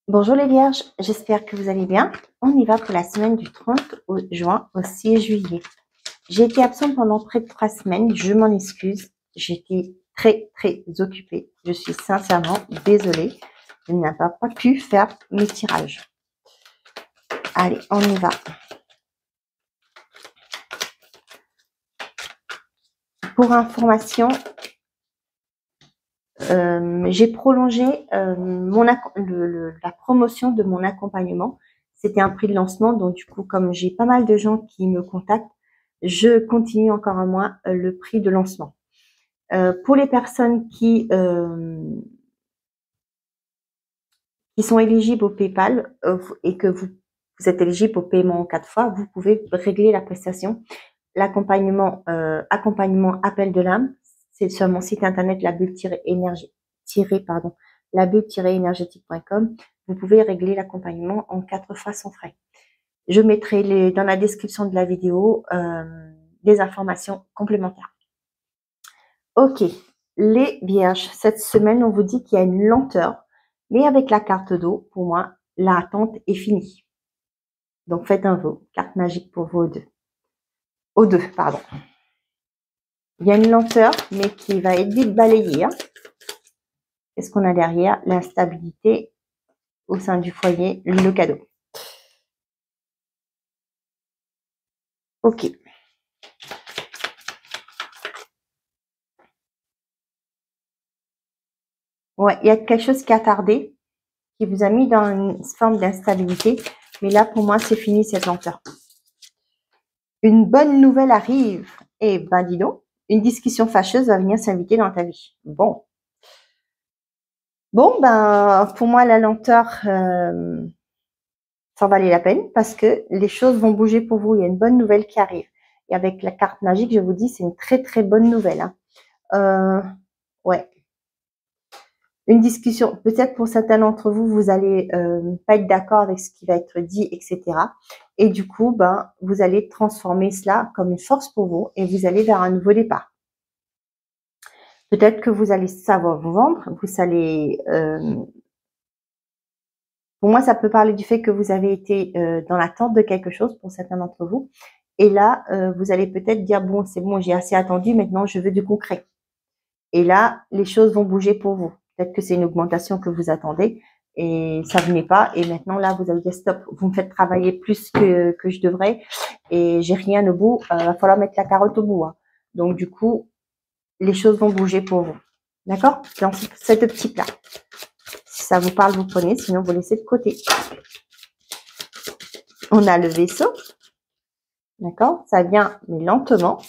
Bonjour les vierges, j'espère que vous allez bien. On y va pour la semaine du 30 juin au 6 juillet. J'ai été absente pendant près de 3 semaines, je m'en excuse. J'étais très occupée. Je suis sincèrement désolée. Je n'ai pas pu faire mes tirages. Allez, on y va. Pour information, j'ai prolongé la promotion de mon accompagnement. C'était un prix de lancement, donc du coup, comme j'ai pas mal de gens qui me contactent, je continue encore un mois le prix de lancement. Pour les personnes qui sont éligibles au PayPal et que vous êtes éligible au paiement en 4 fois, vous pouvez régler la prestation. L'accompagnement accompagnement appel de l'âme, c'est sur mon site internet labulle-énergétique.com. Vous pouvez régler l'accompagnement en 4 fois sans frais. Je mettrai dans la description de la vidéo des informations complémentaires. Ok, les vierges, cette semaine, on vous dit qu'il y a une lenteur, mais avec la carte d'eau, pour moi, l'attente est finie. Donc, faites un vœu, carte magique pour vous aux deux, pardon. Il y a une lenteur, mais qui va être vite balayée. Qu'est-ce qu'on a derrière? L'instabilité au sein du foyer, le cadeau. Ok. Ouais, il y a quelque chose qui a tardé, qui vous a mis dans une forme d'instabilité. Mais là, pour moi, c'est fini cette lenteur. Une bonne nouvelle arrive. Eh ben, dis donc, une discussion fâcheuse va venir s'inviter dans ta vie. Bon. Bon, ben, pour moi, la lenteur, ça valait la peine parce que les choses vont bouger pour vous. Il y a une bonne nouvelle qui arrive. Et avec la carte magique, je vous dis, c'est une très bonne nouvelle. Ouais. Une discussion, peut-être pour certains d'entre vous, vous allez pas être d'accord avec ce qui va être dit, etc. Et du coup, ben, vous allez transformer cela comme une force pour vous et vous allez vers un nouveau départ. Peut-être que vous allez savoir vous vendre, vous allez... pour moi, ça peut parler du fait que vous avez été dans l'attente de quelque chose pour certains d'entre vous. Et là, vous allez peut-être dire, bon, c'est bon, j'ai assez attendu, maintenant je veux du concret. Et là, les choses vont bouger pour vous. Peut-être que c'est une augmentation que vous attendez et ça venait pas. Et maintenant, là, vous allez dire stop, vous me faites travailler plus que je devrais et j'ai rien au bout. Va falloir mettre la carotte au bout. Hein. Donc, du coup, les choses vont bouger pour vous. D'accord? Dans cette optique-là. Si ça vous parle, vous prenez. Sinon, vous laissez de côté. On a le vaisseau. D'accord? Ça vient, mais lentement.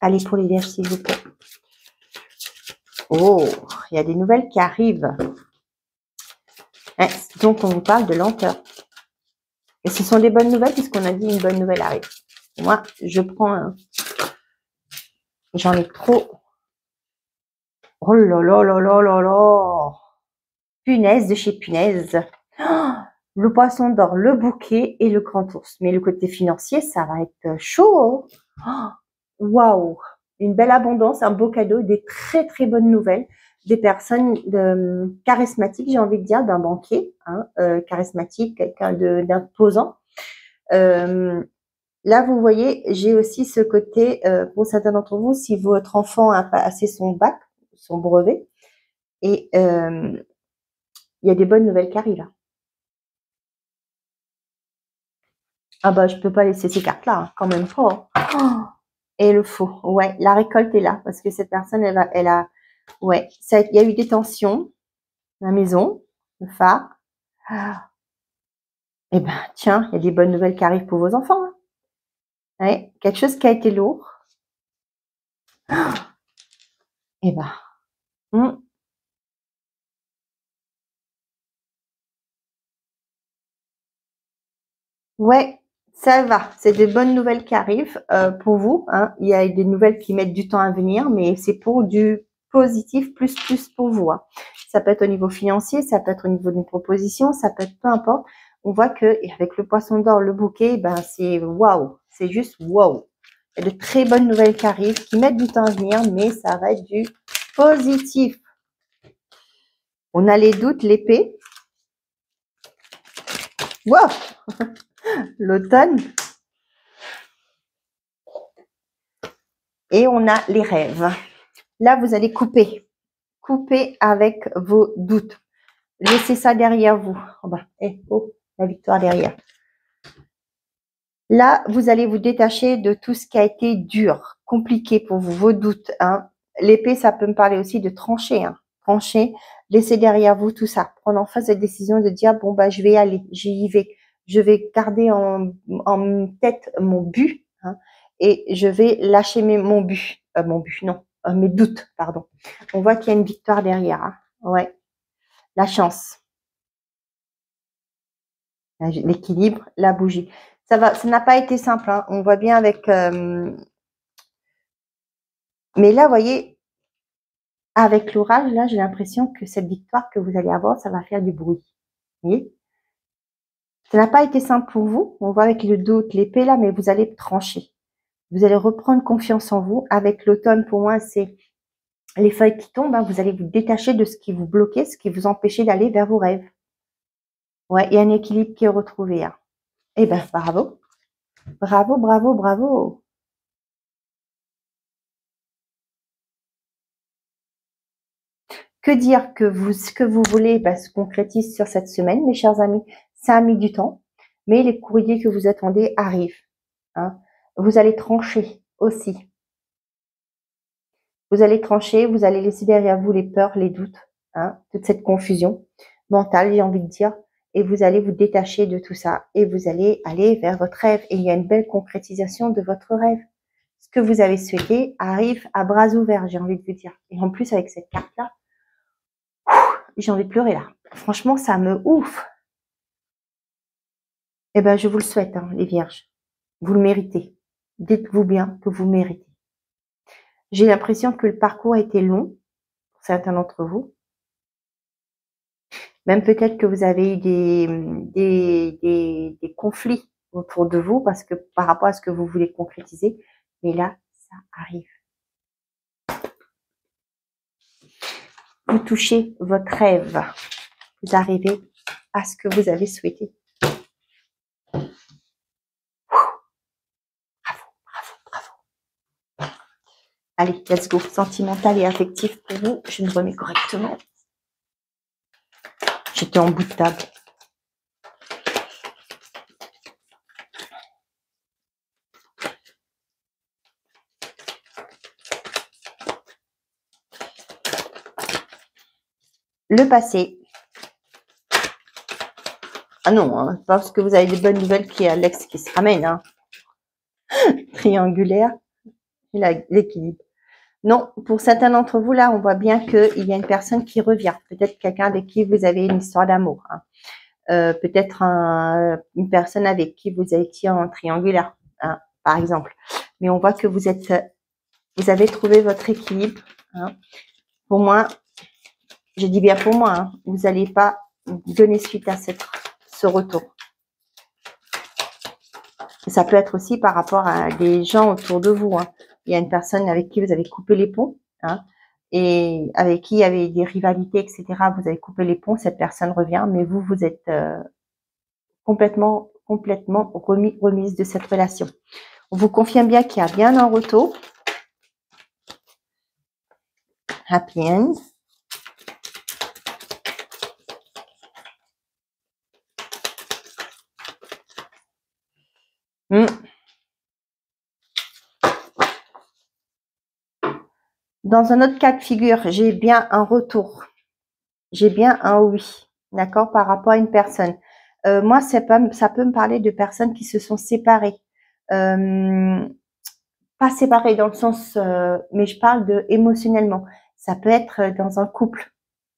Allez pour les vierges, s'il vous plaît. Oh, il y a des nouvelles qui arrivent. Donc, on vous parle de lenteur. Et ce sont des bonnes nouvelles puisqu'on a dit une bonne nouvelle arrive. Moi, je prends j'en ai trop. Oh là là là là là là. Punaise de chez punaise. Oh, le poisson d'or, le bouquet et le grand ours. Mais le côté financier, ça va être chaud. Waouh. Une belle abondance, un beau cadeau, des très bonnes nouvelles. Des personnes charismatiques, j'ai envie de dire, d'un banquier, charismatique, quelqu'un d'imposant. Là, vous voyez, j'ai aussi ce côté, pour certains d'entre vous, si votre enfant a passé son bac, son brevet, et il y a des bonnes nouvelles qui arrivent. Ah bah, je peux pas laisser ces cartes-là, hein, quand même pas. Oh, et le faux, ouais, la récolte est là, parce que cette personne, elle a, ouais, il y a eu des tensions, la maison, le phare. Eh ben, tiens, il y a des bonnes nouvelles qui arrivent pour vos enfants. Hein. Ouais, quelque chose qui a été lourd. Eh ben, ouais, ça va. C'est de bonnes nouvelles qui arrivent pour vous. Hein. Il y a des nouvelles qui mettent du temps à venir, mais c'est pour du positif plus pour vous. Hein. Ça peut être au niveau financier, ça peut être au niveau d'une proposition, ça peut être peu importe. On voit que avec le poisson d'or, le bouquet, ben c'est waouh, c'est juste waouh. Il y a de très bonnes nouvelles qui arrivent, qui mettent du temps à venir, mais ça va être du positif. On a les doutes, l'épée. Wow. L'automne. Et on a les rêves. Là, vous allez couper. Couper avec vos doutes. Laissez ça derrière vous. Oh, bah, la victoire derrière. Là, vous allez vous détacher de tout ce qui a été dur, compliqué pour vous, vos doutes. Hein. L'épée, ça peut me parler aussi de trancher. Hein. Trancher, laissez derrière vous tout ça. Prendre enfin cette décision de dire, bon, bah, je vais y aller, j'y vais. Je vais garder en tête mon but hein, et je vais lâcher mon but. Mes doutes, pardon. On voit qu'il y a une victoire derrière. Hein. Ouais, la chance. L'équilibre, la bougie. Ça n'a pas été simple. Hein. On voit bien avec. Mais là, vous voyez, avec l'orage, là, j'ai l'impression que cette victoire que vous allez avoir, ça va faire du bruit. Vous voyez, ça n'a pas été simple pour vous. On voit avec le doute, l'épée là, mais vous allez trancher. Vous allez reprendre confiance en vous. Avec l'automne, pour moi, c'est les feuilles qui tombent. Hein. Vous allez vous détacher de ce qui vous bloquait, ce qui vous empêchait d'aller vers vos rêves. Ouais, il y a un équilibre qui est retrouvé. Hein. Eh ben, bravo. Bravo, bravo, bravo. Que dire que ce que vous voulez se concrétise sur cette semaine, mes chers amis. Ça a mis du temps, mais les courriers que vous attendez arrivent. Hein. Vous allez trancher aussi. Vous allez trancher, vous allez laisser derrière vous les peurs, les doutes, hein, toute cette confusion mentale, j'ai envie de dire, et vous allez vous détacher de tout ça et vous allez aller vers votre rêve. Et il y a une belle concrétisation de votre rêve. Ce que vous avez souhaité arrive à bras ouverts, j'ai envie de vous dire. Et en plus, avec cette carte-là, j'ai envie de pleurer là. Franchement, ça me ouf. Eh ben, je vous le souhaite, hein, les vierges. Vous le méritez. Dites-vous bien que vous méritez. J'ai l'impression que le parcours a été long pour certains d'entre vous. Même peut-être que vous avez eu des conflits autour de vous parce que par rapport à ce que vous voulez concrétiser. Mais là, ça arrive. Vous touchez votre rêve. Vous arrivez à ce que vous avez souhaité. Bravo, bravo, bravo. Allez, let's go. Sentimental et affectif pour vous. Je me remets correctement. J'étais en bout de table. Le passé. Ah non, hein, pas parce que vous avez des bonnes nouvelles qu'il y a l'ex qui se ramène. Hein. Triangulaire. L'équilibre. Non, pour certains d'entre vous, là, on voit bien qu'il y a une personne qui revient. Peut-être quelqu'un avec qui vous avez une histoire d'amour. Hein. Peut-être une personne avec qui vous étiez en triangulaire, hein, par exemple. Mais on voit que vous avez trouvé votre équilibre. Hein. Pour moi, je dis bien pour moi, hein, vous n'allez pas donner suite à ce retour. Ça peut être aussi par rapport à des gens autour de vous. Hein. Il y a une personne avec qui vous avez coupé les ponts, hein, et avec qui il y avait des rivalités, etc. Vous avez coupé les ponts, cette personne revient, mais vous êtes complètement remise de cette relation. On vous confirme bien qu'il y a bien un retour. Happy end. Dans un autre cas de figure, j'ai bien un retour. J'ai bien un oui, d'accord, par rapport à une personne. Moi, ça peut me parler de personnes qui se sont séparées. Pas séparées dans le sens, mais je parle de émotionnellement. Ça peut être dans un couple,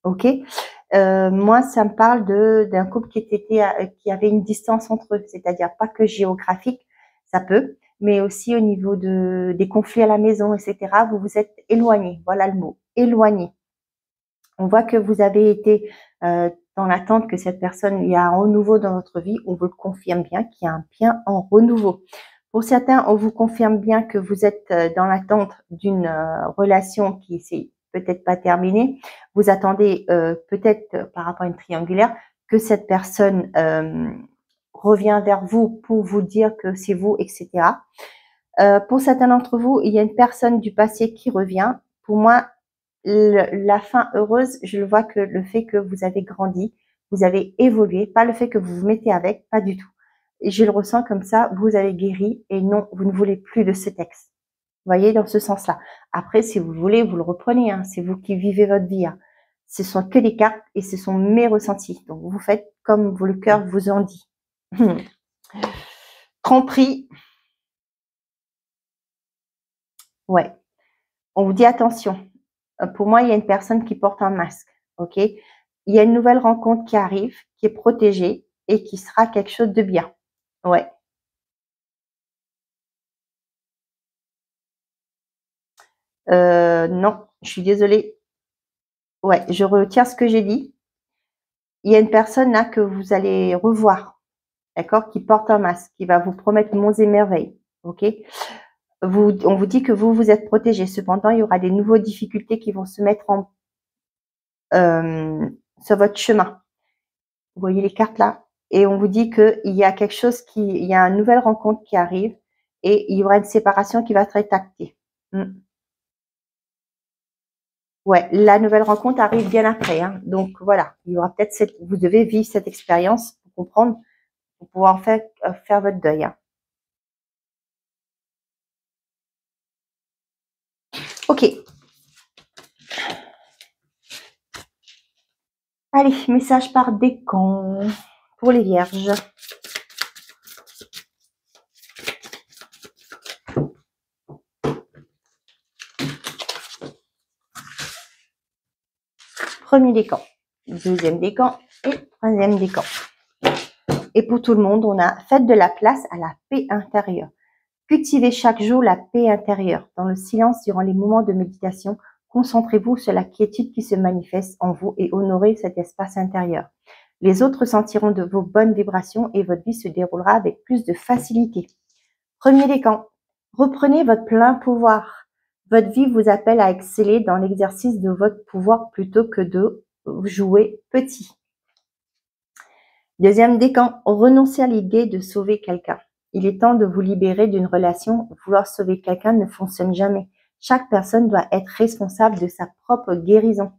ok. Moi, ça me parle d'un couple qui avait une distance entre eux, c'est-à-dire pas que géographique, ça peut, mais aussi au niveau des conflits à la maison, etc. Vous vous êtes éloignés, voilà le mot, éloignés. On voit que vous avez été dans l'attente que cette personne, il y a un renouveau dans votre vie. On vous le confirme bien qu'il y a bien un renouveau. Pour certains, on vous confirme bien que vous êtes dans l'attente d'une relation qui s'est peut-être pas terminée. Vous attendez peut-être par rapport à une triangulaire que cette personne revient vers vous pour vous dire que c'est vous, etc. Pour certains d'entre vous, il y a une personne du passé qui revient. Pour moi, la fin heureuse, je le vois que le fait que vous avez grandi, vous avez évolué, pas le fait que vous vous mettez avec, pas du tout. Et je le ressens comme ça, vous avez guéri et non, vous ne voulez plus de ce texte. Vous voyez, dans ce sens-là. Après, si vous voulez, vous le reprenez. Hein, c'est vous qui vivez votre vie. Hein. Ce sont que des cartes et ce sont mes ressentis. Donc, vous faites comme le cœur vous en dit. Tromperie. Ouais. On vous dit attention. Pour moi, il y a une personne qui porte un masque. Ok. Il y a une nouvelle rencontre qui arrive, qui est protégée et qui sera quelque chose de bien. Ouais. Non, je suis désolée. Ouais, je retire ce que j'ai dit. Il y a une personne là que vous allez revoir, d'accord, qui porte un masque, qui va vous promettre monts et merveilles. Ok. On vous dit que vous êtes protégé. Cependant, il y aura des nouvelles difficultés qui vont se mettre sur votre chemin. Vous voyez les cartes là? Et on vous dit qu'il y a quelque chose il y a une nouvelle rencontre qui arrive et il y aura une séparation qui va être actée. Ouais, la nouvelle rencontre arrive bien après. Hein. Donc voilà, il y aura peut-être vous devez vivre cette expérience pour comprendre, pour pouvoir faire votre deuil. Hein. Ok. Allez, message par décan pour les vierges. Premier décan, deuxième décan et troisième décan. Et pour tout le monde, on a fait de la place à la paix intérieure. Cultivez chaque jour la paix intérieure. Dans le silence, durant les moments de méditation, concentrez-vous sur la quiétude qui se manifeste en vous et honorez cet espace intérieur. Les autres sentiront de vos bonnes vibrations et votre vie se déroulera avec plus de facilité. Premier décan, reprenez votre plein pouvoir. Votre vie vous appelle à exceller dans l'exercice de votre pouvoir plutôt que de jouer petit. Deuxième décan, renoncez à l'idée de sauver quelqu'un. Il est temps de vous libérer d'une relation. Vouloir sauver quelqu'un ne fonctionne jamais. Chaque personne doit être responsable de sa propre guérison.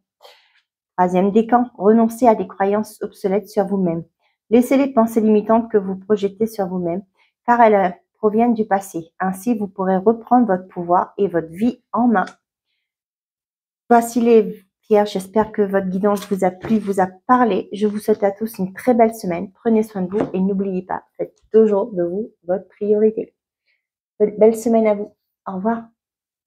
Troisième décan, renoncez à des croyances obsolètes sur vous-même. Laissez les pensées limitantes que vous projetez sur vous-même, car elles proviennent du passé. Ainsi, vous pourrez reprendre votre pouvoir et votre vie en main. Voici les vierges, j'espère que votre guidance vous a plu, vous a parlé. Je vous souhaite à tous une très belle semaine. Prenez soin de vous et n'oubliez pas, faites toujours de vous votre priorité. Belle semaine à vous. Au revoir.